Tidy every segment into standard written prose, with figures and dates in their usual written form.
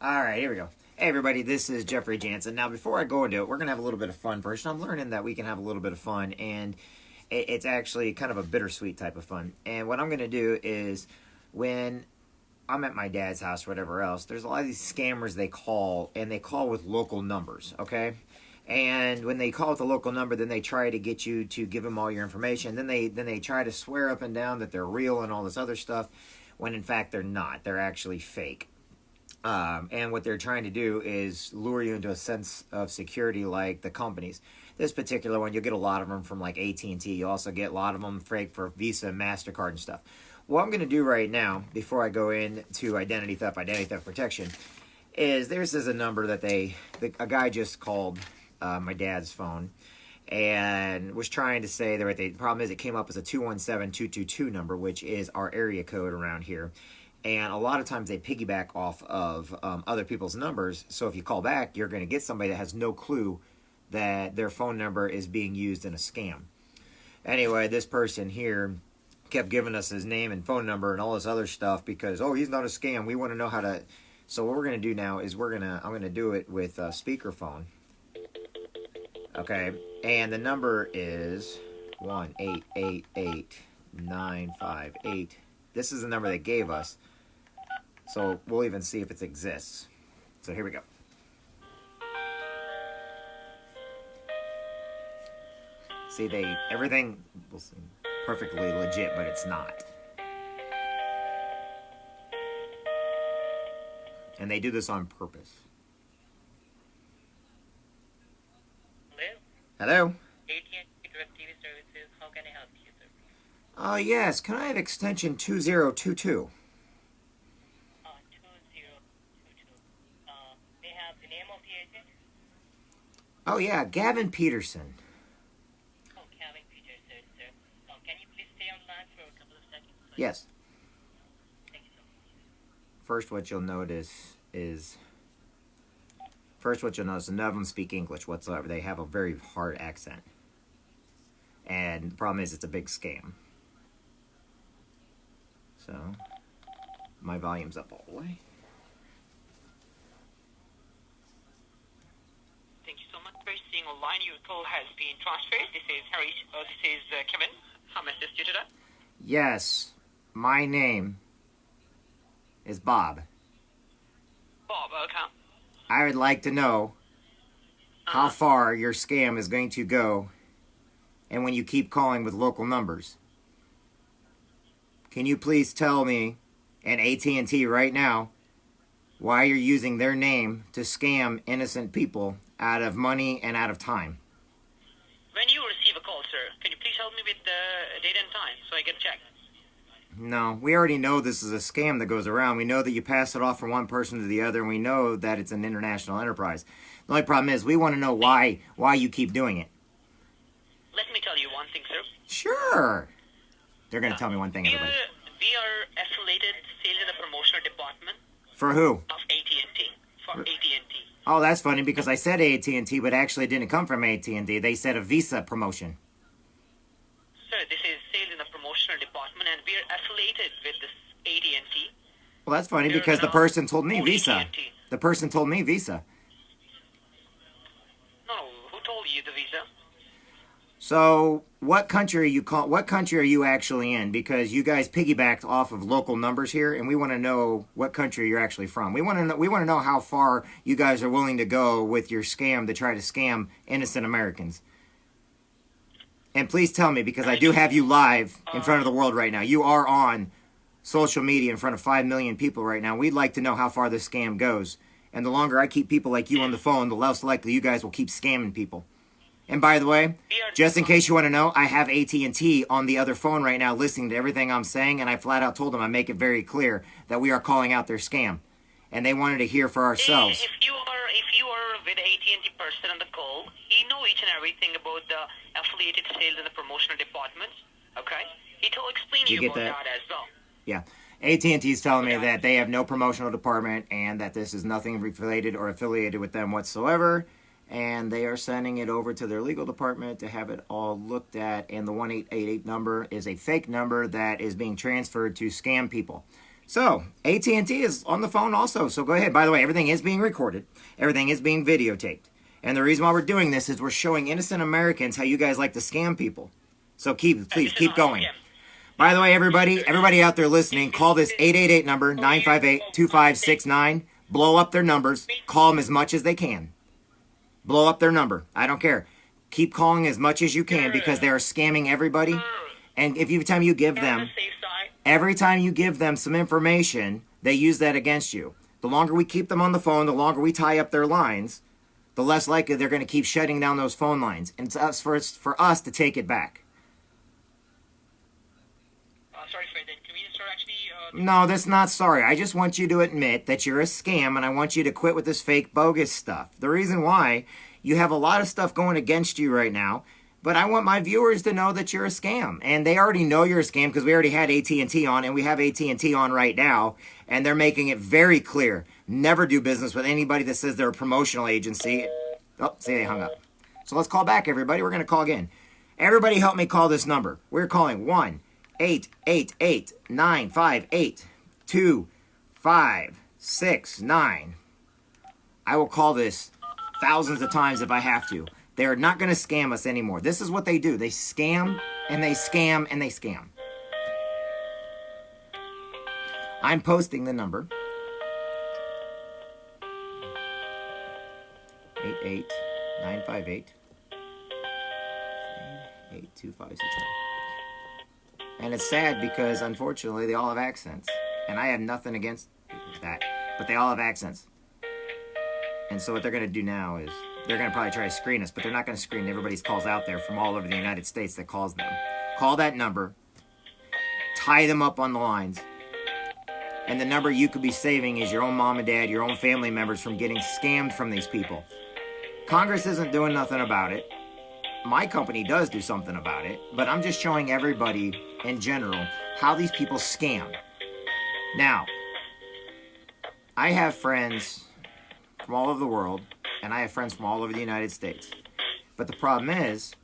All right, here we go. Hey, everybody, this is Jeffrey Jansen. Now, before I go into it, we're going to have a little bit of fun first. I'm learning that we can have a little bit of fun, and it's actually kind of a bittersweet type of fun. And what I'm going to do is when I'm at my dad's house or whatever else, there's a lot of these scammers they call, and they call with local numbers, okay? And when they call with a local number, then they try to get you to give them all your information. Then they try to swear up and down that they're real and all this other stuff, when in fact they're not. They're actually fake. And what they're trying to do is lure you into a sense of security like the companies. This particular one, you'll get a lot of them from like AT&T. You also get a lot of them fake for Visa and MasterCard and stuff. What I'm going to do right now, before I go into identity theft protection, is this is a number that a guy just called my dad's phone and was trying to say that the problem is it came up as a 217-222 number, which is our area code around here. And a lot of times they piggyback off of other people's numbers. So if you call back, you're going to get somebody that has no clue that their phone number is being used in a scam. Anyway, this person here kept giving us his name and phone number and all this other stuff because, oh, he's not a scam. We want to know how to. So what we're going to do now is I'm going to do it with speakerphone. Okay, and the number is 1-888-958. This is the number they gave us. So we'll even see if it exists. So here we go. See, everything will seem perfectly legit, but it's not. And they do this on purpose. Hello? Hello? AT&T TV Services, how can I help you, sir? Yes, can I have extension 2022? 2022. They have the name of the agent? Oh, yeah, Gavin Peterson. Oh, Kevin Peterson, sir. Can you please stay on the line for a couple of seconds, please? Yes. Thank you so much. First, what you'll notice is none of them speak English whatsoever. They have a very hard accent. And the problem is it's a big scam. So, my volume's up all the way. Thank you so much for staying online. Your call has been transferred. This is Kevin. How may I assist you today? Yes, my name is Bob. Bob, okay. I would like to know how far your scam is going to go and when you keep calling with local numbers. Can you please tell me and AT&T right now why you're using their name to scam innocent people out of money and out of time? When you receive a call, sir, can you please help me with the date and time so I can check? No, we already know this is a scam that goes around. We know that you pass it off from one person to the other, and we know that it's an international enterprise. The only problem is we want to know why you keep doing it. Let me tell you one thing, sir. Sure. They're going to tell me one thing, everybody. We are affiliated sales and promotional department For who? of AT&T. For AT&T. Oh, that's funny because I said AT&T, but actually it didn't come from AT&T. They said a Visa promotion. Sir, this is sales and promotional department, and we are affiliated with this AT&T. Well, that's funny because the person told me Visa. The person told me Visa. No, who told you the Visa? So, what country are you actually in? Because you guys piggybacked off of local numbers here, and we want to know what country you're actually from. We want to know how far you guys are willing to go with your scam to try to scam innocent Americans. And please tell me, because I do have you live in front of the world right now. You are on social media in front of 5 million people right now. We'd like to know how far this scam goes. And the longer I keep people like you on the phone, the less likely you guys will keep scamming people. And by the way, just in case you want to know, I have AT&T on the other phone right now listening to everything I'm saying, and I flat out told them I make it very clear that we are calling out their scam. And they wanted to hear for ourselves. If you are with AT&T person on the call, he know each and everything about the affiliated sales and the promotional departments. Okay, he'll explain you about that as well. Yeah. AT&T is telling me that they have no promotional department and that this is nothing related or affiliated with them whatsoever. And they are sending it over to their legal department to have it all looked at. And the 1888 number is a fake number that is being transferred to scam people. So AT&T is on the phone also. So go ahead. By the way, everything is being recorded. Everything is being videotaped. And the reason why we're doing this is we're showing innocent Americans how you guys like to scam people. So please keep going. By the way, everybody out there listening, call this 888 number, 958-2569. Blow up their numbers. Call them as much as they can. Blow up their number. I don't care. Keep calling as much as you can because they are scamming everybody. And if every time you give them some information, they use that against you. The longer we keep them on the phone, the longer we tie up their lines, the less likely they're going to keep shutting down those phone lines. And it's for us to take it back. Sorry, Fred. Can we start actually? No, that's not sorry. I just want you to admit that you're a scam, and I want you to quit with this fake bogus stuff. The reason why, you have a lot of stuff going against you right now, but I want my viewers to know that you're a scam. And they already know you're a scam because we already had AT&T on, and we have AT&T on right now, and they're making it very clear. Never do business with anybody that says they're a promotional agency. Oh, see, they hung up. So let's call back, everybody. We're going to call again. Everybody help me call this number. We're calling 1-888-958-2569. I will call this thousands of times if I have to. They are not going to scam us anymore. This is what they do. They scam and they scam and they scam. I'm posting the number. 888-958-2569. And it's sad because, unfortunately, they all have accents. And I have nothing against that. But they all have accents. And so what they're going to do now is they're going to probably try to screen us, but they're not going to screen everybody's calls out there from all over the United States that calls them. Call that number. Tie them up on the lines. And the number you could be saving is your own mom and dad, your own family members from getting scammed from these people. Congress isn't doing nothing about it. My company does do something about it, but I'm just showing everybody in general how these people scam. Now, I have friends from all over the world, and I have friends from all over the United States. But the problem is,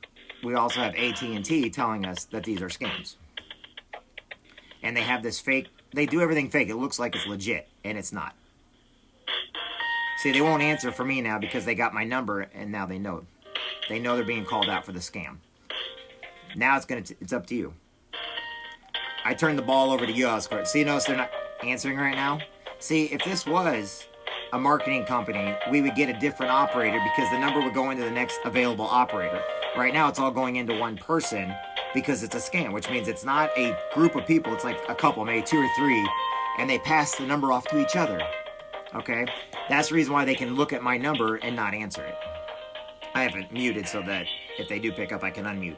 we also have AT&T telling us that these are scams. And they have this fake, they do everything fake. It looks like it's legit, and it's not. See, they won't answer for me now because they got my number, and now they know. They know they're being called out for the scam. Now it's up to you. I turned the ball over to you, Oscar. See, notice they're not answering right now? See, if this was a marketing company, we would get a different operator because the number would go into the next available operator. Right now, it's all going into one person because it's a scam, which means it's not a group of people. It's like a couple, maybe 2 or 3, and they pass the number off to each other. Okay? That's the reason why they can look at my number and not answer it. I have it muted so that if they do pick up, I can unmute.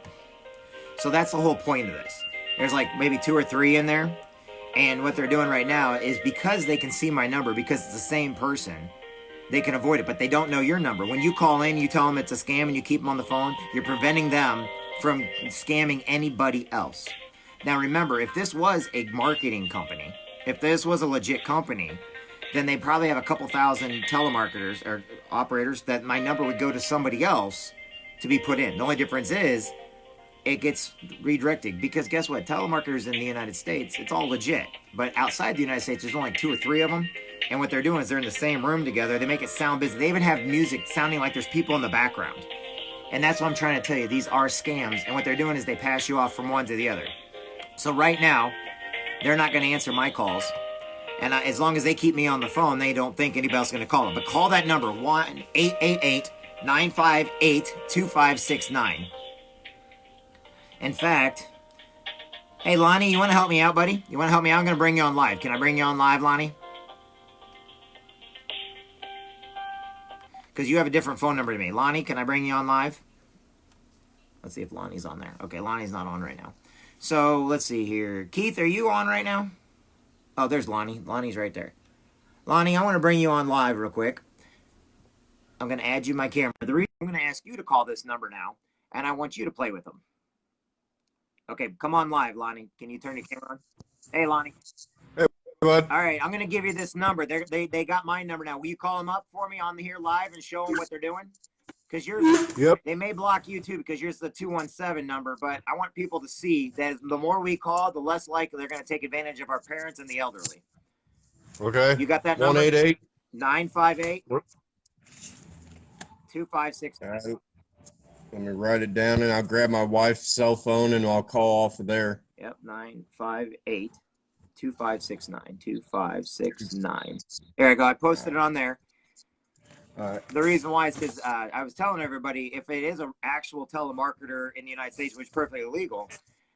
So that's the whole point of this. There's like maybe 2 or 3 in there. And what they're doing right now is because they can see my number, because it's the same person, they can avoid it. But they don't know your number. When you call in, you tell them it's a scam and you keep them on the phone, you're preventing them from scamming anybody else. Now remember, if this was a marketing company, if this was a legit company, then they probably have a couple thousand telemarketers or operators that my number would go to somebody else to be put in. The only difference is it gets redirected because guess what? Telemarketers in the United States, it's all legit. But outside the United States, there's only 2 or 3 of them. And what they're doing is they're in the same room together. They make it sound busy. They even have music sounding like there's people in the background. And that's what I'm trying to tell you. These are scams. And what they're doing is they pass you off from one to the other. So right now, they're not going to answer my calls. And as long as they keep me on the phone, they don't think anybody else is going to call them. But call that number, 1-888-958-2569. In fact, hey, Lonnie, you want to help me out, buddy? You want to help me out? I'm going to bring you on live. Can I bring you on live, Lonnie? Because you have a different phone number to me. Lonnie, can I bring you on live? Let's see if Lonnie's on there. Okay, Lonnie's not on right now. So, let's see here. Keith, are you on right now? Oh, there's Lonnie. Lonnie's right there. Lonnie, I want to bring you on live real quick. I'm going to add you my camera. The reason I'm going to ask you to call this number now, and I want you to play with them. Okay, come on live, Lonnie. Can you turn your camera on? Hey, Lonnie. Hey, bud. All right, I'm going to give you this number. They got my number now. Will you call them up for me on here live and show them what they're doing? Because they may block you too because yours is the 217 number, but I want people to see that the more we call, the less likely they're going to take advantage of our parents and the elderly. Okay. You got that number? 188 958 2569. Let me write it down, and I'll grab my wife's cell phone and I'll call off of there. Yep, 958 2569. 2569. There I go. I posted it on there. All right. The reason why is because I was telling everybody, if it is an actual telemarketer in the United States, which is perfectly illegal,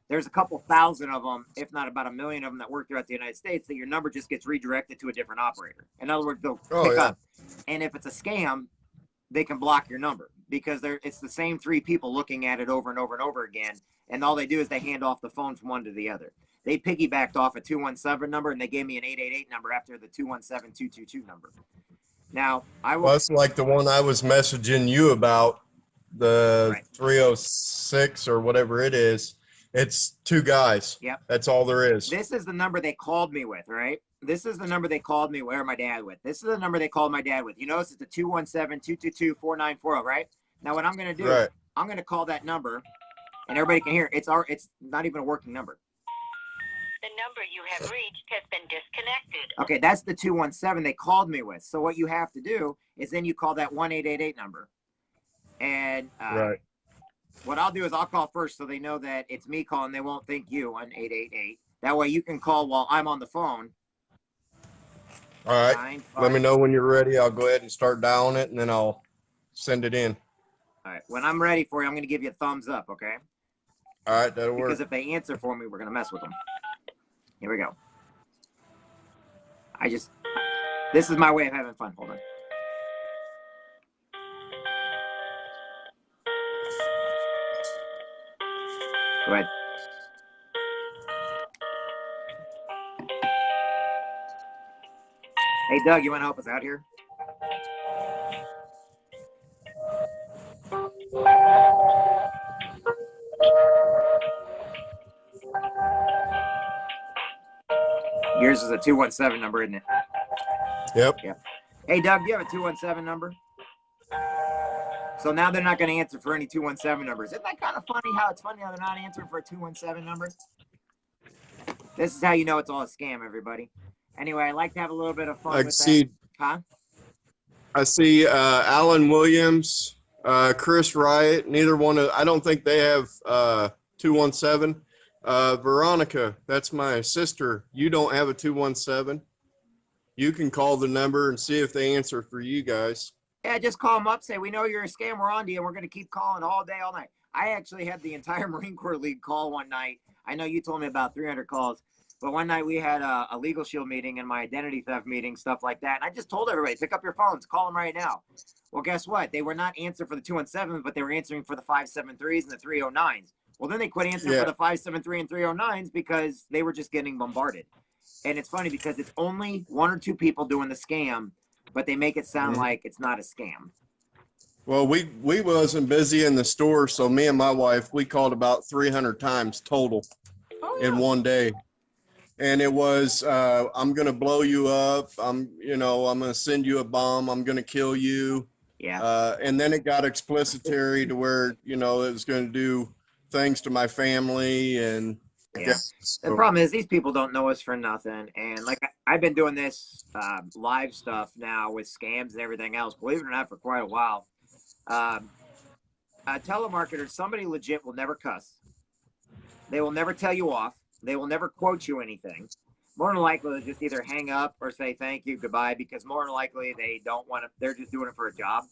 there's a couple thousand of them, if not about 1 million of them, that work throughout the United States, that your number just gets redirected to a different operator. In other words, they'll pick up. And if it's a scam, they can block your number because it's the same 3 people looking at it over and over and over again. And all they do is they hand off the phone from one to the other. They piggybacked off a 217 number, and they gave me an 888 number after the 217-222 number. Now, Well, that's like the one I was messaging you about, the 306 or whatever it is. It's 2 guys. Yep. That's all there is. This is the number they called me with, right? This is the number they called me or my dad with. This is the number they called my dad with. You notice it's a 217-222-4940, right? Now, what I'm going to do, I'm going to call that number, and everybody can hear. It's not even a working number. The number you have reached has been disconnected. Okay, that's the 217 they called me with. So what you have to do is then you call that 1888 number. And what I'll do is I'll call first so they know that it's me calling. They won't think you, 1888. That way you can call while I'm on the phone. All right. Let me know when you're ready. I'll go ahead and start dialing it, and then I'll send it in. All right. When I'm ready for you, I'm going to give you a thumbs up, okay? All right, that'll work. Because if they answer for me, we're going to mess with them. Here we go. This is my way of having fun. Hold on. Go ahead. Hey, Doug, you want to help us out here? Yours is a 217 number, isn't it? Yep. Hey, Doug, do you have a 217 number? So now they're not going to answer for any 217 numbers. Isn't that kind of funny how it's funny how they're not answering for a 217 number? This is how you know it's all a scam, everybody. Anyway, I like to have a little bit of fun with that. Huh? I see Alan Williams, Chris Wright. Neither one of, I don't think they have 217. Veronica, that's my sister. You don't have a 217. You can call the number and see if they answer for you guys. Yeah, just call them up, say, we know you're a scam, we're on to you, and we're going to keep calling all day, all night. I actually had the entire Marine Corps League call one night. I know you told me about 300 calls, but one night we had a Legal Shield meeting and my identity theft meeting, stuff like that. And I just told everybody, pick up your phones, call them right now. Well, guess what? They were not answering for the 217s, but they were answering for the 573s and the 309s. Well, then they quit answering for the 573 and 309s because they were just getting bombarded. And it's funny because it's only 1 or 2 people doing the scam, but they make it sound like it's not a scam. Well, we wasn't busy in the store, so me and my wife, we called about 300 times total in one day. And it was, I'm going to blow you up. I'm going to send you a bomb. I'm going to kill you. Yeah. And then it got explicitary to where, it was going to do things to my family. And the problem is these people don't know us for nothing. And like I've been doing this live stuff now with scams and everything else, believe it or not, for quite a while. Telemarketers, somebody legit will never cuss. They will never tell you off. They will never quote you anything. More than likely, they'll just either hang up or say thank you, goodbye, because more than likely they don't want to, they're just doing it for a job.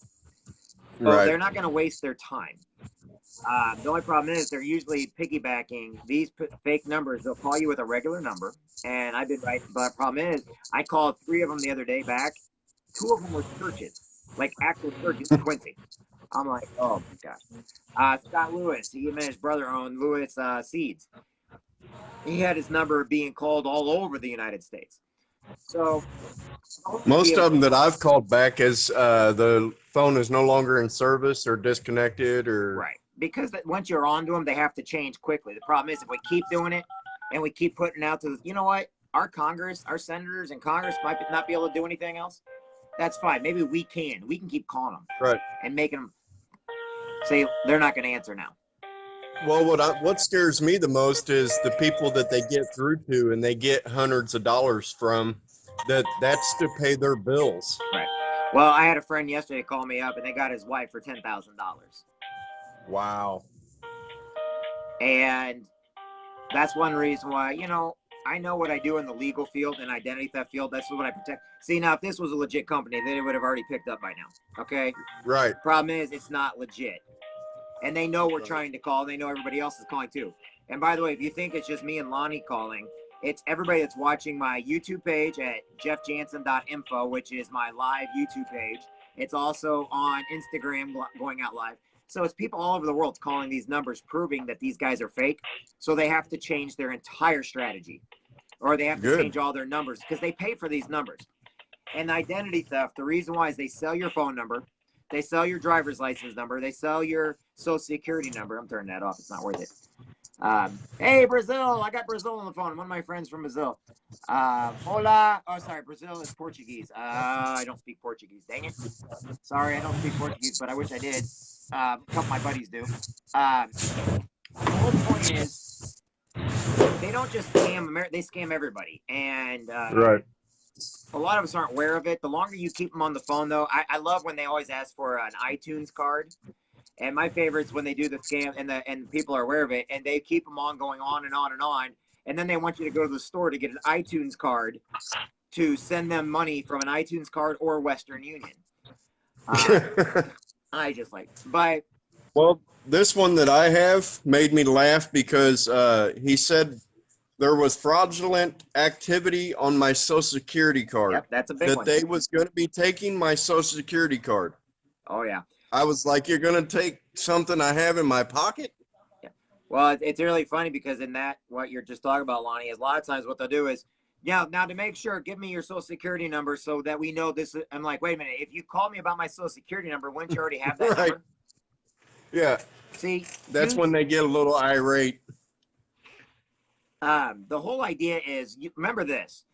So they're not going to waste their time. The only problem is they're usually piggybacking these fake numbers. They'll call you with a regular number, and I've been right. But the problem is I called 3 of them the other day back. 2 of them were churches, like actual churches in Quincy. I'm like, oh my gosh. Scott Lewis, he and his brother owned Lewis Seeds. He had his number being called all over the United States. So most of them that I've called back is the phone is no longer in service or disconnected or because once you're onto them, they have to change quickly. The problem is if we keep doing it and we keep putting out to, you know what, our Congress, our senators in Congress might not be able to do anything else. That's fine. Maybe we can keep calling them and making them say they're not going to answer now. Well, what scares me the most is the people that they get through to and they get hundreds of dollars from, That's to pay their bills. Right. Well, I had a friend yesterday call me up, and they got his wife for $10,000. Wow. And that's one reason why, you know, I know what I do in the legal field and identity theft field. That's what I protect. See, now, if this was a legit company, they would have already picked up by now. Okay? Right. Problem is, it's not legit. And they know we're trying to call. They know everybody else is calling too. And by the way, if you think it's just me and Lonnie calling, it's everybody that's watching my YouTube page at JEFFJANSEN.INFO, which is my live YouTube page. It's also on Instagram going out live. So it's people all over the world calling these numbers, proving that these guys are fake. So they have to change their entire strategy, or they have to change all their numbers because they pay for these numbers. And identity theft, the reason why is they sell your phone number, they sell your driver's license number, they sell your social security number. I'm turning that off. It's not worth it. Hey, Brazil. I got Brazil on the phone. One of my friends from Brazil. Hola. Oh, sorry. Brazil is Portuguese. I don't speak Portuguese. Dang it. Sorry, I don't speak Portuguese, but I wish I did. A couple of my buddies do. The whole point is they don't just scam America. They scam everybody. And Right. a lot of us aren't aware of it. The longer you keep them on the phone, though, I love when they always ask for an iTunes card. And my favorite's when they do the scam and people are aware of it, and they keep them on going on and on and on. And then they want you to go to the store to get an iTunes card to send them money from an iTunes card or Western Union. I just like, but Well, this one that I have made me laugh because he said there was fraudulent activity on my Social Security card. Yep, that's a big that one. they was going to be taking my Social Security card. Oh yeah. I was like, you're going to take something I have in my pocket? Yeah. Well, it's really funny because in that, what you're just talking about, Lonnie, is a lot of times what they'll do is, yeah, now to make sure, give me your Social Security number so that we know this. I'm like, wait a minute. If you call me about my Social Security number, wouldn't you already have that Right. number? Yeah. See, That's when they get a little irate. The whole idea is, remember this,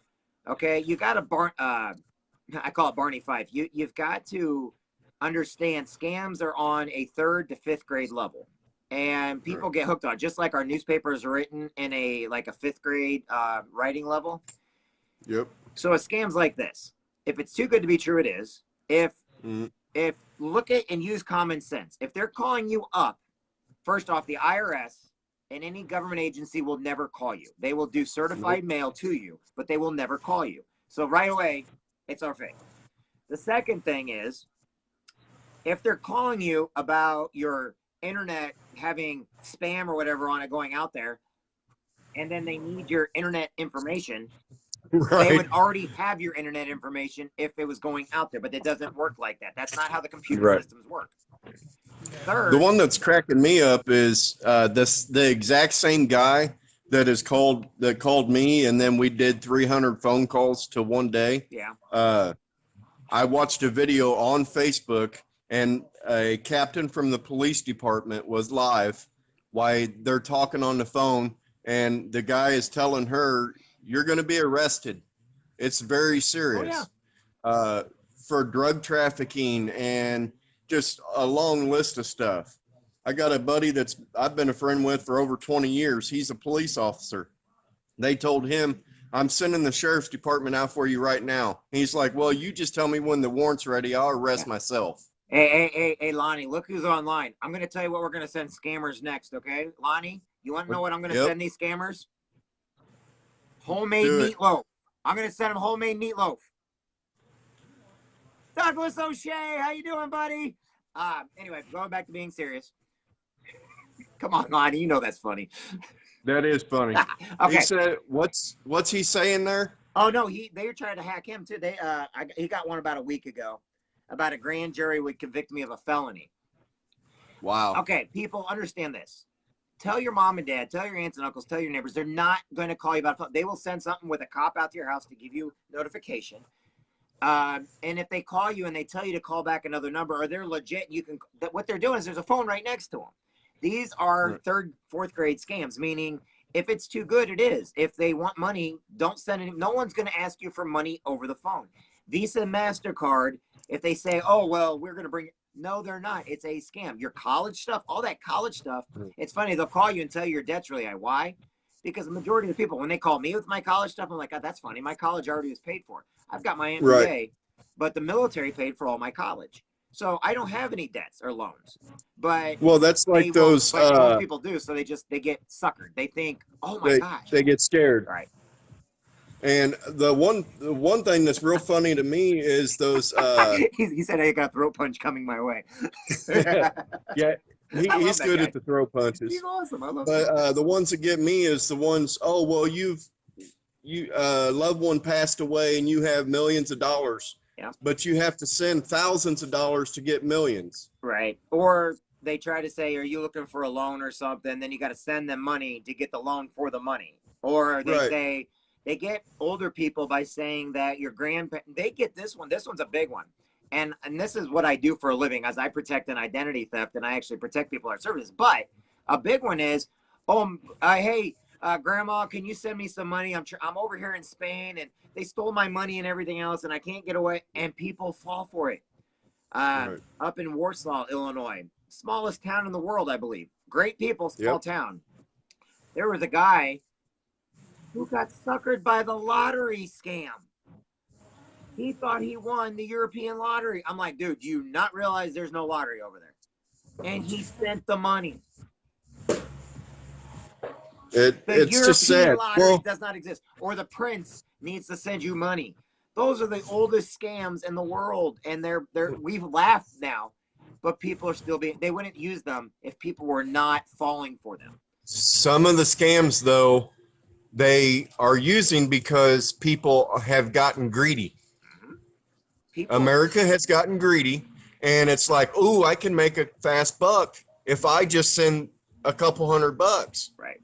okay? You got to I call it Barney Fife. You've got to understand scams are on a 3rd to 5th grade level, and people get hooked on, just like our newspapers are written in a 5th grade writing level. Yep. So a scam's like this. If it's too good to be true, it is. If look at and use common sense. If they're calling you up, first off, the IRS and any government agency will never call you. They will do certified mail to you, but they will never call you. So right away, it's our fake. The second thing is, if they're calling you about your internet having spam or whatever on it going out there, and then they need your internet information, they would already have your internet information if it was going out there, but it doesn't work like that. That's not how the computer systems work. Third, the one that's cracking me up is the exact same guy that called me, and then we did 300 phone calls to one day. Yeah. I watched a video on Facebook, and a captain from the police department was live while they're talking on the phone, and the guy is telling her, you're going to be arrested. It's very serious. For drug trafficking and just a long list of stuff. I got a buddy I've been a friend with for over 20 years. He's a police officer. They told him, I'm sending the sheriff's department out for you right now. He's like, well, you just tell me when the warrant's ready. I'll arrest myself. Hey, Lonnie, look who's online. I'm going to tell you what we're going to send scammers next, okay? Lonnie, you want to know what I'm going to send these scammers? Homemade meatloaf. I'm going to send them homemade meatloaf. Douglas O'Shea, how you doing, buddy? Anyway, going back to being serious. Come on, Lonnie, you know that's funny. That is funny. Okay. He said, what's he saying there? Oh no, they were trying to hack him too. He got one about a week ago, about a grand jury would convict me of a felony. Wow. Okay, people understand this. Tell your mom and dad, tell your aunts and uncles, tell your neighbors. They're not going to call you about a phone. They will send something with a cop out to your house to give you notification. And if they call you and they tell you to call back another number, or they're legit, what they're doing is there's a phone right next to them. These are 3rd, 4th grade scams, meaning if it's too good, it is. If they want money, don't send it. No one's going to ask you for money over the phone. Visa, MasterCard, if they say, oh, well, we're going to bring it. No, they're not. It's a scam. Your college stuff, all that college stuff. It's funny. They'll call you and tell you your debt's really high. Why? because the majority of the people, when they call me with my college stuff, I'm like, oh, that's funny. My college already was paid for. I've got my MBA, Right. but the military paid for all my college. So I don't have any debts or loans, but Well, that's they like will, those. but most people do. So they get suckered. They think, oh my gosh. They get scared. Right. And the one thing that's real funny to me is those. He said I got a throat punch coming my way. I Yeah, love he's that good guy. at the throw He's punches. awesome. I love But him. the ones that get me is the ones. Oh well, you loved one passed away and you have millions of dollars, Yeah. but you have to send thousands of dollars to get millions. Right. Or they try to say, are you looking for a loan or something? Then you got to send them money to get the loan for the money. Or they Right. say, they get older people by saying that your grandparents, they get this one. This one's a big one. And this is what I do for a living, as I protect an identity theft, and I actually protect people at services. But a big one is, oh, hey, grandma, can you send me some money? I'm over here in Spain, and they stole my money and everything else, and I can't get away. And people fall for it. Right. Up in Warsaw, Illinois, smallest town in the world, I believe. Great people, small Yep. town. There was a guy who got suckered by the lottery scam. He thought he won the European lottery. I'm like, dude, do you not realize there's no lottery over there? And he sent the money. The It's just European sad. lottery Well, does not exist. Or the prince needs to send you money. Those are the oldest scams in the world, and we've laughed now, but people are still they wouldn't use them if people were not falling for them. some of the scams though, they are using because people have gotten greedy. People, America has gotten greedy, and it's like, oh, I can make a fast buck if I just send a couple $100. right?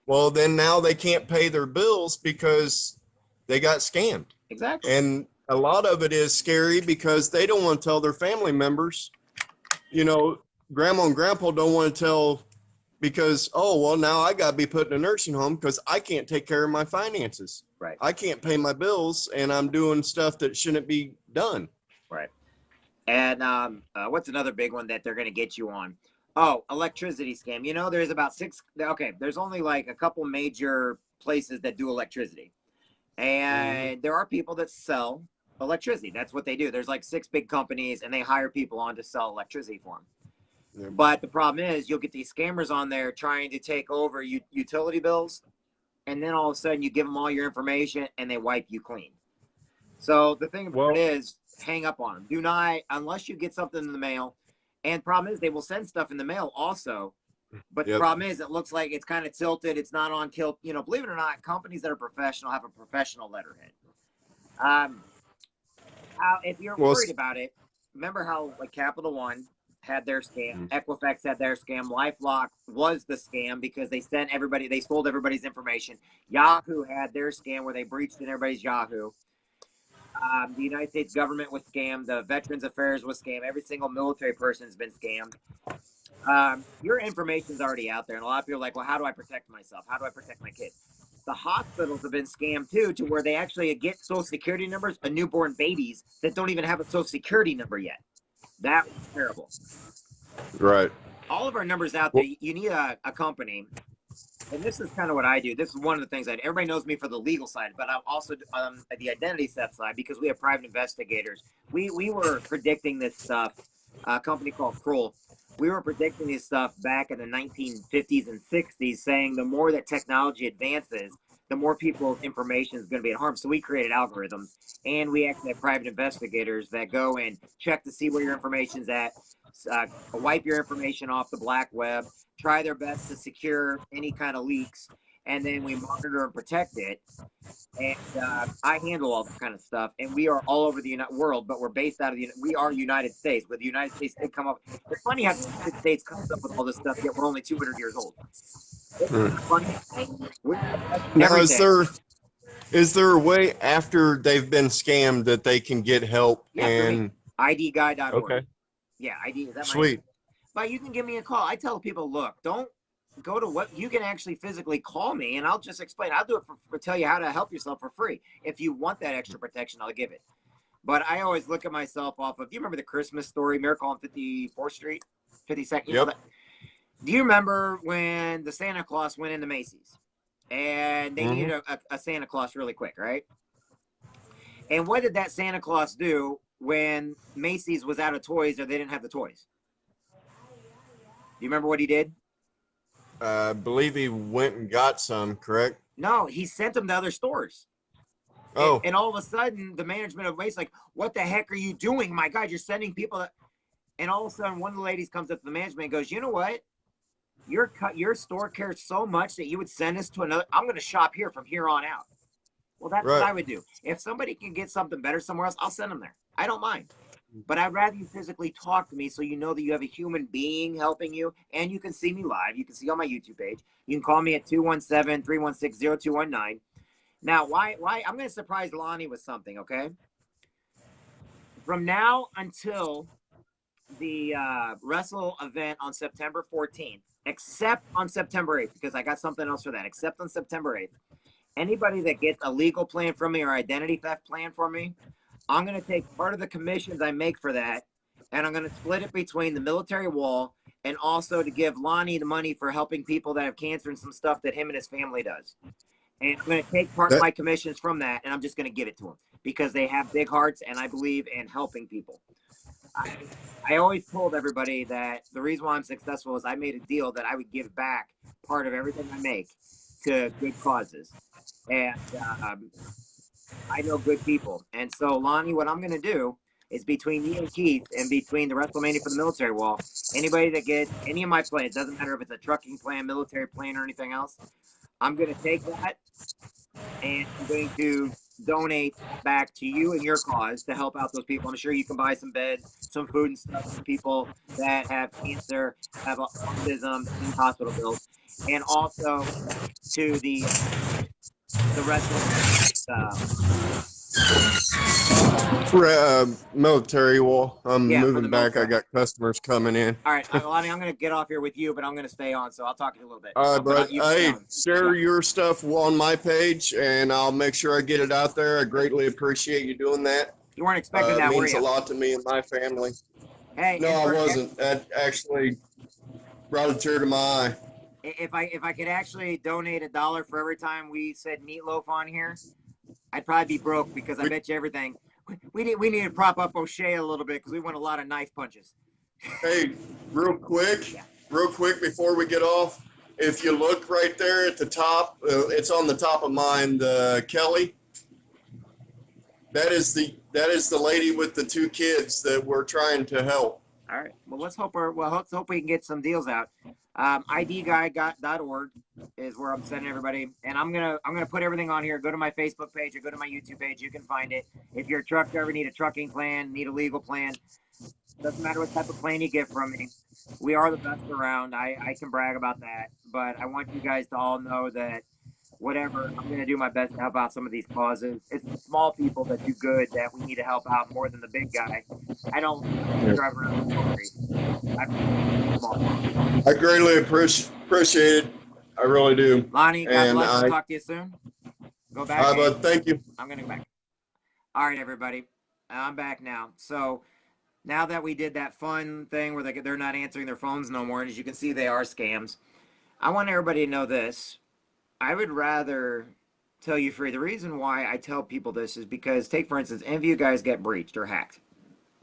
Well, then now they can't pay their bills because they got scammed. Exactly. And a lot of it is scary because they don't want to tell their family members. You know, grandma and grandpa don't want to tell because, oh, well, now I got to be put in a nursing home because I can't take care of my finances. Right. I can't pay my bills, and I'm doing stuff that shouldn't be done. Right. And what's another big one that they're going to get you on? Oh, electricity scam. You know, there's about six. Okay, there's only like a couple major places that do electricity. And there are people that sell electricity. That's what they do. There's like 6 big companies, and they hire people on to sell electricity for them. Yeah. But the problem is, you'll get these scammers on there trying to take over utility bills, and then all of a sudden you give them all your information, and they wipe you clean. So the thing about it is, hang up on them. Do not, unless you get something in the mail. And problem is, they will send stuff in the mail also. But the problem is, it looks like it's kind of tilted. It's not on kill. You know, believe it or not, companies that are professional have a professional letterhead. If you're worried about it, remember how like Capital One had their scam, Equifax had their scam, LifeLock was the scam because they stole everybody's information. Yahoo had their scam where they breached in everybody's Yahoo. The United States government was scammed. The Veterans Affairs was scammed. Every single military person has been scammed. Your information's already out there, and a lot of people are like, well, how do I protect myself? How do I protect my kids? The hospitals have been scammed too, to where they actually get social security numbers of newborn babies that don't even have a social security number yet. That was terrible. Right. All of our numbers out there, you need a company. And this is kind of what I do. This is one of the things everybody knows me for the legal side, but I'm also on the identity theft side because we have private investigators. We were predicting this stuff, a company called Kroll. We were predicting this stuff back in the 1950s and 60s, saying the more that technology advances, the more people's information is going to be at harm. So we created algorithms, and we actually have private investigators that go and check to see where your information's at, wipe your information off the black web, try their best to secure any kind of leaks, and then we monitor and protect it. And I handle all that kind of stuff. And we are all over the world, but we're based out of we are United States. But the United States did come up. It's funny how the United States comes up with all this stuff, yet we're only 200 years old. It's funny. Now, is there a way after they've been scammed that they can get help? Yeah, and IDguy.org. Okay. Yeah, ID is that Sweet. But you can give me a call. I tell people, look, don't go to what you can actually physically call me, and I'll just explain. I'll do it for tell you how to help yourself for free. If you want that extra protection, I'll give it. But I always look at myself off of. Do you remember the Christmas story, Miracle on 54th Street, 52nd? You know that? Do you remember when the Santa Claus went into Macy's? and they Mm-hmm. needed a Santa Claus really quick, right? And what did that Santa Claus do when Macy's was out of toys or they didn't have the toys? Do you remember what he did? I believe he went and got some, correct? No, he sent them to other stores. Oh, And all of a sudden, the management of Macy's like, "What the heck are you doing? My God, you're sending people." And all of a sudden, one of the ladies comes up to the management and goes, "You know what? Your store cares so much that you would send us to another. I'm going to shop here from here on out." Well, that's what right. I would do. If somebody can get something better somewhere else, I'll send them there. I don't mind. But I'd rather you physically talk to me so you know that you have a human being helping you, and you can see me live. You can see on my YouTube page. You can call me at 217-316-0219. Now, why I'm going to surprise Lonnie with something, okay? From now until the wrestle event on September 14th, except on September 8th, because I got something else for that, except on September 8th, anybody that gets a legal plan from me or identity theft plan for me, I'm going to take part of the commissions I make for that, and I'm going to split it between the military wall and also to give Lonnie the money for helping people that have cancer and some stuff that him and his family does. And I'm going to take part of That my commissions from that, and I'm just going to give it to them because they have big hearts, and I believe in helping people. I always told everybody that the reason why I'm successful is I made a deal that I would give back part of everything I make to good causes. And I know good people. And so, Lonnie, what I'm going to do is between me and Keith and between the WrestleMania for the military wall, anybody that gets any of my plans, it doesn't matter if it's a trucking plan, military plan, or anything else, I'm going to take that and I'm going to donate back to you and your cause to help out those people. I'm sure you can buy some beds, some food and stuff for people that have cancer, have autism, need hospital bills, and also to the wrestling military wall. I'm yeah, for the moving back. I military. got customers coming in. All right, Lonnie, I'm going to get off here with you, but I'm going to stay on, so I'll talk to you a little bit. All right, But bud. you stay Hey, on. share Yeah. your stuff on my page, and I'll make sure I get it out there. I greatly appreciate you doing that. You weren't expecting It that, were means a you? lot to me and my family. Hey, No, and I for wasn't. That actually brought a tear to my eye. if I could actually donate $1 for every time we said meatloaf on here, I'd probably be broke because I We, bet you everything. We need to prop up O'Shea a little bit because we won a lot of knife punches. hey, real quick, Yeah. real quick before we get off, if you look right there at the top, it's on the top of mine. Kelly, that is the lady with the two kids that we're trying to help. All right. Well, let's hope we can get some deals out. IDguy.org is where I'm sending everybody, and I'm gonna put everything on here. Go to my Facebook page or go to my YouTube page. You can find it. If you're a truck driver, need a trucking plan, need a legal plan. Doesn't matter what type of plan you get from me. We are the best around. I can brag about that. But I want you guys to all know that whatever, I'm going to do my best to help out some of these causes. It's the small people that do good that we need to help out more than the big guy. I don't want to drive around in glory. I small. I greatly appreciate it. I really do. Lonnie, God And bless. I'll talk to you soon. Go back. but thank you. I'm going to go back. All right, everybody. I'm back now. So now that we did that fun thing where they're not answering their phones no more, and as you can see, they are scams. I want everybody to know this. I would rather tell you free. The reason why I tell people this is because, take for instance, any of you guys get breached or hacked.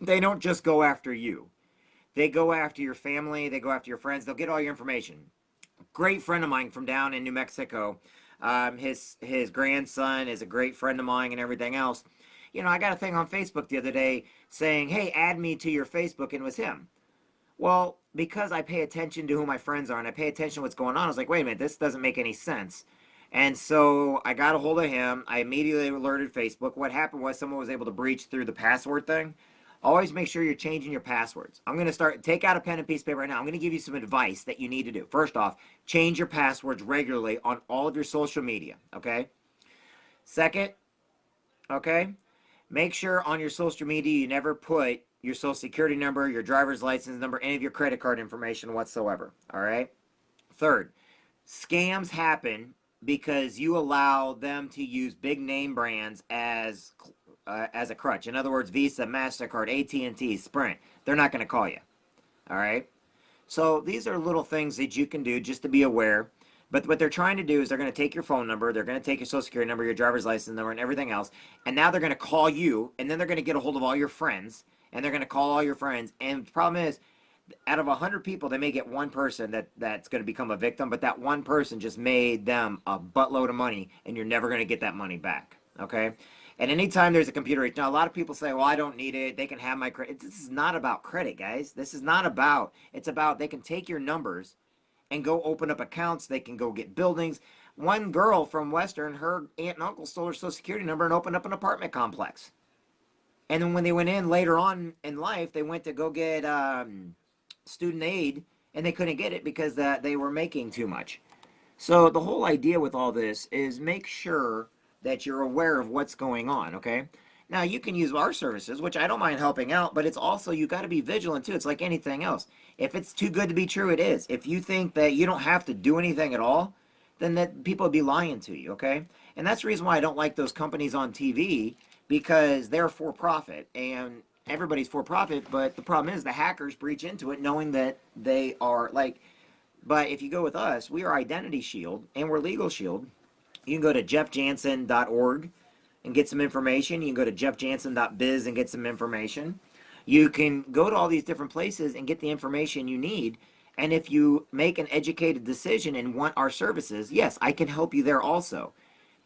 They don't just go after you. They go after your family. They go after your friends. They'll get all your information. Great friend of mine from down in New Mexico. His grandson is a great friend of mine and everything else. You know, I got a thing on Facebook the other day saying, "Hey, add me to your Facebook," and it was him. Well, because I pay attention to who my friends are and I pay attention to what's going on, I was like, wait a minute, this doesn't make any sense. And so I got a hold of him. I immediately alerted Facebook. What happened was someone was able to breach through the password thing. Always make sure you're changing your passwords. I'm going to take out a pen and piece of paper right now. I'm going to give you some advice that you need to do. First off, change your passwords regularly on all of your social media, okay? Second, okay, make sure on your social media you never put your social security number, your driver's license number, any of your credit card information whatsoever. All right. Third, scams happen because you allow them to use big name brands as a crutch. In other words, Visa, Mastercard, AT&T, Sprint. They're not going to call you. All right. So these are little things that you can do just to be aware. But what they're trying to do is they're going to take your phone number, they're going to take your social security number, your driver's license number, and everything else. And now they're going to call you, and then they're going to get a hold of all your friends, and they're going to call all your friends. And the problem is, out of 100 people, they may get one person that's going to become a victim, but that one person just made them a buttload of money, and you're never going to get that money back. Okay? And anytime there's a computer, now a lot of people say, well, I don't need it. They can have my credit. This is not about credit, guys. This is not about, it's about they can take your numbers and go open up accounts. They can go get buildings. One girl from Western, her aunt and uncle stole her social security number and opened up an apartment complex. And then when they went in later on in life, they went to go get student aid, and they couldn't get it because they were making too much. So the whole idea with all this is make sure that you're aware of what's going on, okay? Now you can use our services, which I don't mind helping out, but it's also, you got to be vigilant too. It's like anything else. If it's too good to be true, it is. If you think that you don't have to do anything at all, then that people would be lying to you, okay? And that's the reason why I don't like those companies on TV, because they're for profit and everybody's for profit, but the problem is the hackers breach into it knowing that they are like, but if you go with us, we are Identity Shield and we're Legal Shield. You can go to JEFFJANSEN.org and get some information. You can go to Jeffjansen.biz and get some information. You can go to all these different places and get the information you need. And if you make an educated decision and want our services, yes, I can help you there also.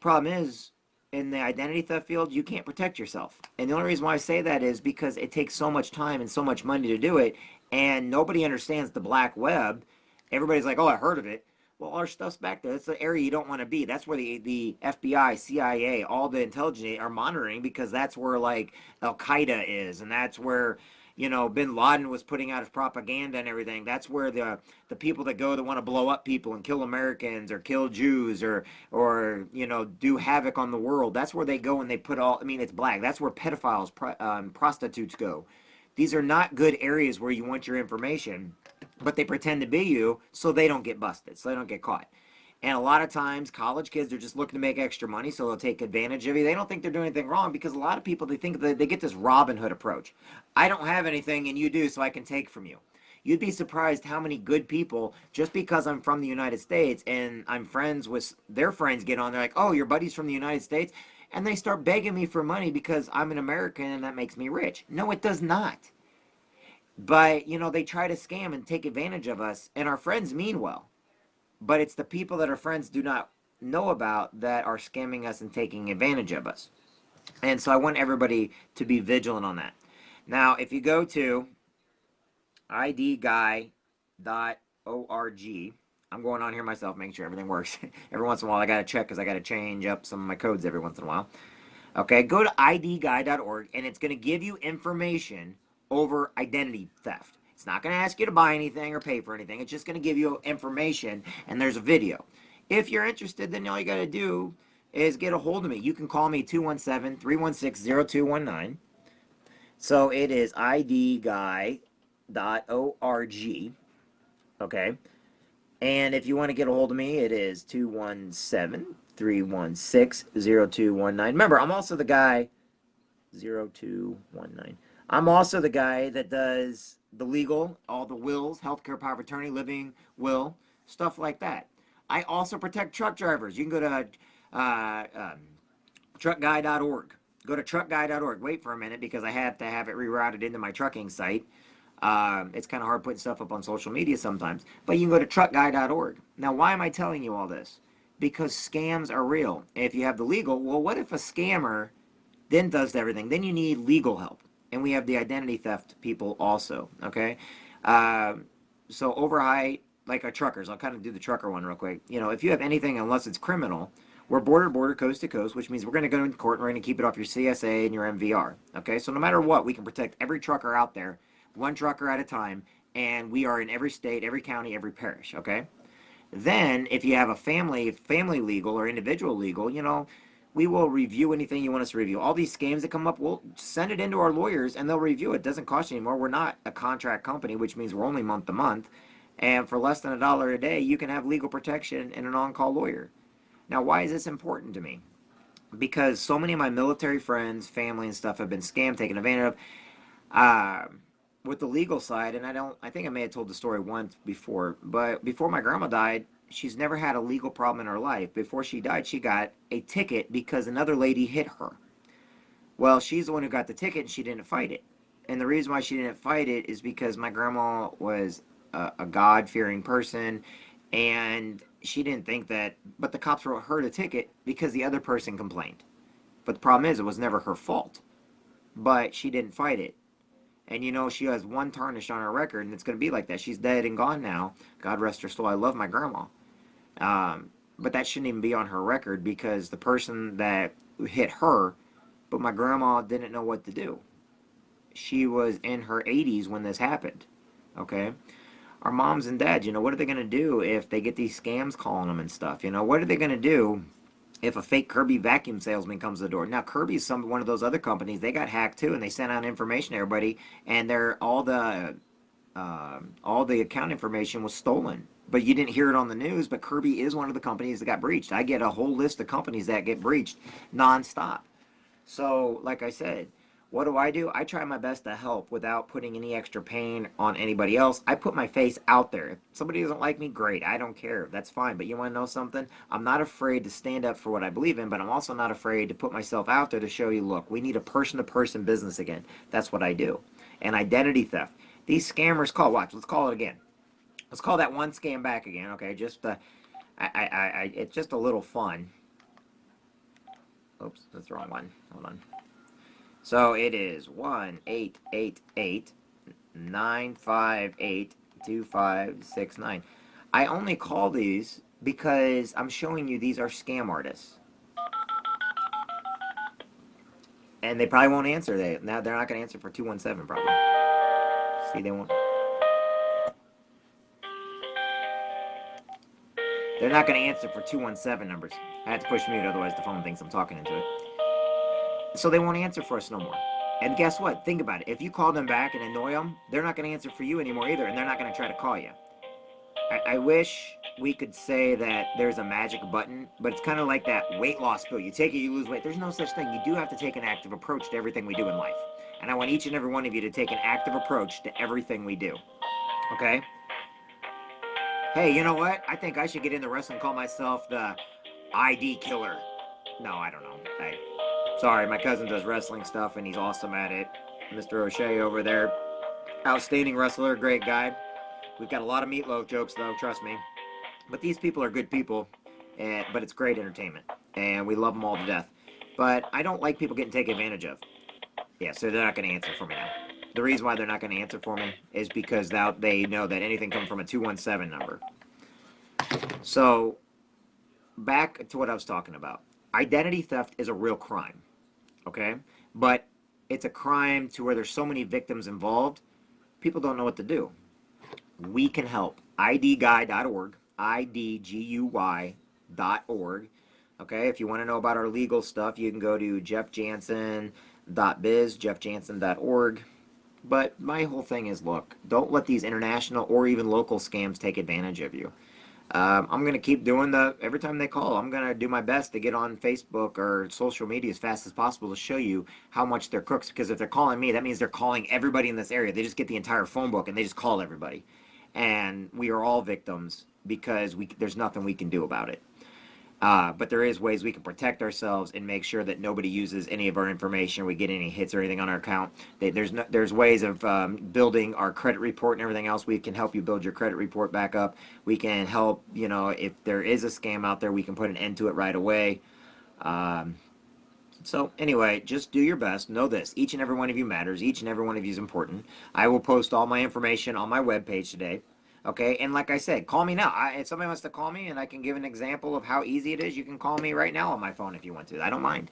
Problem is, in the identity theft field, you can't protect yourself. And the only reason why I say that is because it takes so much time and so much money to do it, and nobody understands the black web. Everybody's like, oh, I heard of it. Well, our stuff's back there. That's the area you don't want to be. That's where the FBI, CIA, all the intelligence are monitoring, because that's where like Al Qaeda is, and that's where, you know, Bin Laden was putting out his propaganda and everything. That's where the people that go that want to blow up people and kill Americans or kill Jews or you know, do havoc on the world. That's where they go, and they put all. I mean, it's black. That's where pedophiles, prostitutes go. These are not good areas where you want your information, but they pretend to be you so they don't get busted, so they don't get caught. And a lot of times, college kids are just looking to make extra money, so they'll take advantage of you. They don't think they're doing anything wrong, because a lot of people, they think that they get this Robin Hood approach. I don't have anything and you do, so I can take from you. You'd be surprised how many good people, just because I'm from the United States and I'm friends with their friends, get on, they're like, oh, your buddy's from the United States? And they start begging me for money because I'm an American and that makes me rich. No, it does not. But, you know, they try to scam and take advantage of us, and our friends mean well. But it's the people that our friends do not know about that are scamming us and taking advantage of us. And so I want everybody to be vigilant on that. Now, if you go to idguy.org, I'm going on here myself, making sure everything works. Every once in a while, I got to check because I got to change up some of my codes every once in a while. Okay, go to idguy.org, and it's going to give you information over identity theft. It's not going to ask you to buy anything or pay for anything. It's just going to give you information, and there's a video. If you're interested, then all you got to do is get a hold of me. You can call me 217-316-0219. So it is idguy.org. Okay. And if you want to get a hold of me, it is 217-316-0219. Remember, I'm also the guy, 0219. I'm also the guy that does the legal, all the wills, healthcare, power of attorney, living will, stuff like that. I also protect truck drivers. You can go to truckguy.org. Go to truckguy.org. Wait for a minute, because I have to have it rerouted into my trucking site. It's kind of hard putting stuff up on social media sometimes. But you can go to truckguy.org. Now, why am I telling you all this? Because scams are real. If you have the legal, well, what if a scammer then does everything? Then you need legal help. And we have the identity theft people also, okay? So overheight, like our truckers, I'll kind of do the trucker one real quick. You know, if you have anything, unless it's criminal, we're border to border, coast to coast, which means we're going to go into court and we're going to keep it off your CSA and your MVR, okay? So no matter what, we can protect every trucker out there, one trucker at a time, and we are in every state, every county, every parish, okay? Then, if you have a family legal or individual legal, you know, we will review anything you want us to review. All these scams that come up, we'll send it into our lawyers and they'll review it. It doesn't cost you anymore. We're not a contract company, which means we're only month to month. And for less than $1 a day, you can have legal protection and an on-call lawyer. Now, why is this important to me? Because so many of my military friends, family, and stuff have been scammed, taken advantage of. with the legal side, and I think I may have told the story once before, but before my grandma died, she's never had a legal problem in her life. Before she died, she got a ticket because another lady hit her. Well, she's the one who got the ticket and she didn't fight it. And the reason why she didn't fight it is because my grandma was a God fearing person and she didn't think that, but the cops wrote her the ticket because the other person complained. But the problem is, it was never her fault. But she didn't fight it. And you know, she has one tarnish on her record, and it's going to be like that. She's dead and gone now. God rest her soul. I love my grandma. But that shouldn't even be on her record because the person that hit her, but my grandma didn't know what to do. She was in her 80s when this happened. Okay? Our moms and dads, you know, what are they going to do if they get these scams calling them and stuff? You know, what are they going to do if a fake Kirby vacuum salesman comes to the door? Now, Kirby's one of those other companies. They got hacked too, and they sent out information to everybody, and all the account information was stolen. But you didn't hear it on the news. But Kirby is one of the companies that got breached. I get a whole list of companies that get breached nonstop. So, like I said, what do? I try my best to help without putting any extra pain on anybody else. I put my face out there. If somebody doesn't like me, great. I don't care. That's fine. But you want to know something? I'm not afraid to stand up for what I believe in, but I'm also not afraid to put myself out there to show you, look, we need a person-to-person business again. That's what I do. And identity theft. These scammers call, watch, let's call it again. Let's call that one scam back again, okay? Just, it's just a little fun. Oops, that's the wrong one. Hold on. So it is 1-888-958-2569. I only call these because I'm showing you these are scam artists. And they probably won't answer. Now they're not going to answer for 217 probably. See, they won't. They're not going to answer for 217 numbers. I had to push mute, otherwise the phone thinks I'm talking into it. So they won't answer for us no more. And guess what? Think about it. If you call them back and annoy them, they're not going to answer for you anymore either, and they're not going to try to call you. I wish we could say that there's a magic button, but it's kind of like that weight loss pill. You take it, you lose weight. There's no such thing. You do have to take an active approach to everything we do in life. And I want each and every one of you to take an active approach to everything we do. Okay? Hey, you know what? I think I should get into wrestling and call myself the ID killer. No, I don't know. Sorry, my cousin does wrestling stuff and he's awesome at it. Mr. O'Shea over there, outstanding wrestler, great guy. We've got a lot of meatloaf jokes though, trust me. But these people are good people, but it's great entertainment. And we love them all to death. But I don't like people getting taken advantage of. Yeah, so they're not going to answer for me now. The reason why they're not going to answer for me is because they know that anything comes from a 217 number. So, back to what I was talking about. Identity theft is a real crime, okay? But it's a crime to where there's so many victims involved, people don't know what to do. We can help. idguy.org, idguy.org. Okay, if you want to know about our legal stuff, you can go to Jeffjansen.biz, Jeffjansen.org. But my whole thing is, look, don't let these international or even local scams take advantage of you. I'm going to keep doing every time they call, I'm going to do my best to get on Facebook or social media as fast as possible to show you how much they're crooks. Because if they're calling me, that means they're calling everybody in this area. They just get the entire phone book and they just call everybody. And we are all victims because there's nothing we can do about it. But there is ways we can protect ourselves and make sure that nobody uses any of our information, or we get any hits or anything on our account. There's ways of building our credit report and everything else. We can help you build your credit report back up. We can help, if there is a scam out there, we can put an end to it right away. So anyway, just do your best. Know this. Each and every one of you matters. Each and every one of you is important. I will post all my information on my webpage today. Okay, and like I said, call me now. If somebody wants to call me and I can give an example of how easy it is, you can call me right now on my phone if you want to. I don't mind.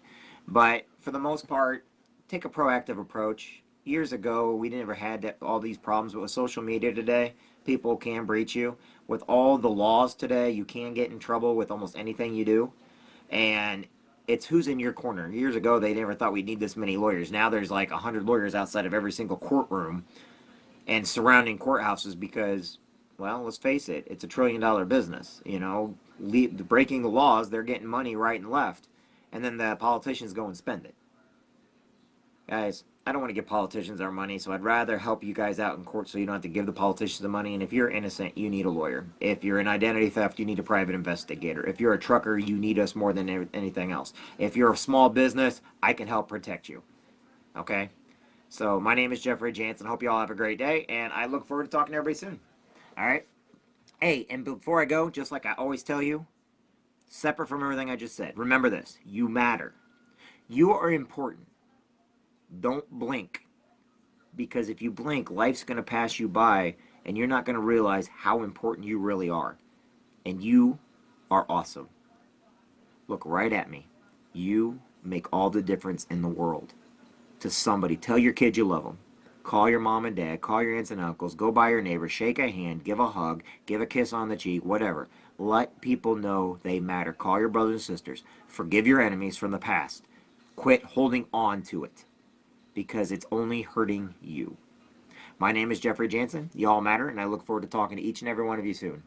But for the most part, take a proactive approach. Years ago, we never had all these problems, but with social media today, people can breach you. With all the laws today, you can get in trouble with almost anything you do. And it's who's in your corner. Years ago, they never thought we'd need this many lawyers. Now there's like 100 lawyers outside of every single courtroom and surrounding courthouses because, well, let's face it, it's $1 trillion business. Breaking the laws, they're getting money right and left, and then the politicians go and spend it. Guys, I don't want to give politicians our money, so I'd rather help you guys out in court so you don't have to give the politicians the money. And if you're innocent, you need a lawyer. If you're in identity theft, you need a private investigator. If you're a trucker, you need us more than anything else. If you're a small business, I can help protect you. Okay? So my name is Jeffrey Jansen. Hope you all have a great day, and I look forward to talking to everybody soon. All right? Hey, and before I go, just like I always tell you, separate from everything I just said, remember this. You matter. You are important. Don't blink. Because if you blink, life's going to pass you by, and you're not going to realize how important you really are. And you are awesome. Look right at me. You make all the difference in the world. To somebody, tell your kids you love them. Call your mom and dad, call your aunts and uncles, go by your neighbor, shake a hand, give a hug, give a kiss on the cheek, whatever. Let people know they matter. Call your brothers and sisters. Forgive your enemies from the past. Quit holding on to it, because it's only hurting you. My name is Jeffrey Jansen. You all matter, and I look forward to talking to each and every one of you soon.